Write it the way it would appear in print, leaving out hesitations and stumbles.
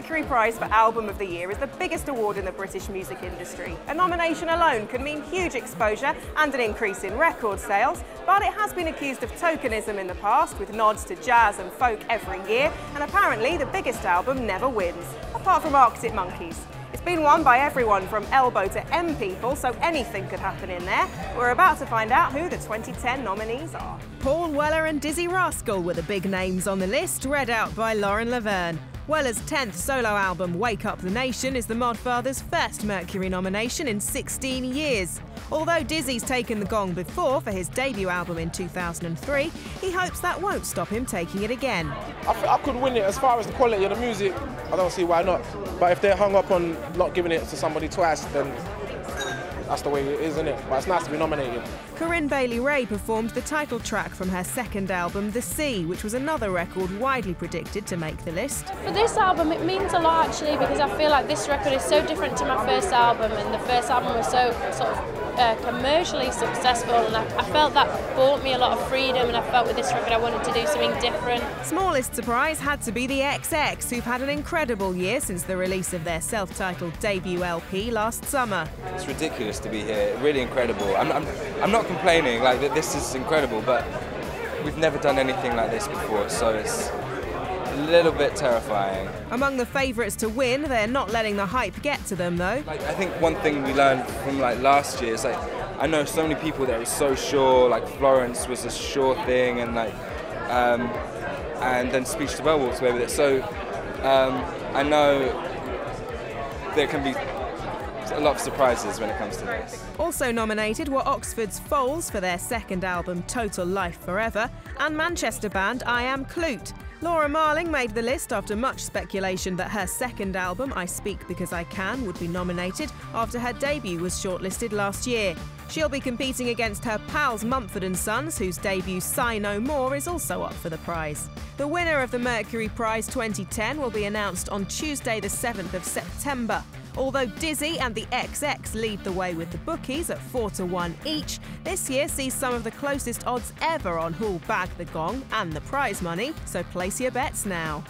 Mercury Prize for Album of the Year is the biggest award in the British music industry. A nomination alone can mean huge exposure and an increase in record sales, but it has been accused of tokenism in the past, with nods to jazz and folk every year, and apparently the biggest album never wins, apart from Arctic Monkeys. It's been won by everyone from Elbow to M People, so anything could happen in there. We're about to find out who the 2010 nominees are. Paul Weller and Dizzee Rascal were the big names on the list, read out by Lauren Laverne. Weller's 10th solo album, Wake Up the Nation, is the Modfather's first Mercury nomination in 16 years. Although Dizzee's taken the gong before for his debut album in 2003, he hopes that won't stop him taking it again. I could win it. As far as the quality of the music, I don't see why not. But if they're hung up on not giving it to somebody twice, then that's the way it is, isn't it? But it's nice to be nominated. Corinne Bailey-Rae performed the title track from her second album, The Sea, which was another record widely predicted to make the list. For this album, it means a lot actually, because I feel like this record is so different to my first album, and the first album was so sort of commercially successful, and I felt that brought me a lot of freedom, and I felt with this record I wanted to do something different. Smallest surprise had to be the XX, who've had an incredible year since the release of their self-titled debut LP last summer. It's ridiculous to be here, really incredible. I'm not complaining, like this is incredible, but we've never done anything like this before, so it's a little bit terrifying. Among the favourites to win, they're not letting the hype get to them though. Like, I think one thing we learned from last year is I know so many people that were so sure, like Florence was a sure thing, and and then Speech to Bell walks away with it. So I know there can be a lot of surprises when it comes to this. Also nominated were Oxford's Foals for their second album Total Life Forever, and Manchester band I Am Clute. Laura Marling made the list after much speculation that her second album, I Speak Because I Can, would be nominated after her debut was shortlisted last year. She'll be competing against her pals Mumford & Sons, whose debut Sigh No More is also up for the prize. The winner of the Mercury Prize 2010 will be announced on Tuesday the 7th of September. Although Dizzee and the XX lead the way with the bookies at 4-1 each, this year sees some of the closest odds ever on who'll bag the gong and the prize money, so place your bets now.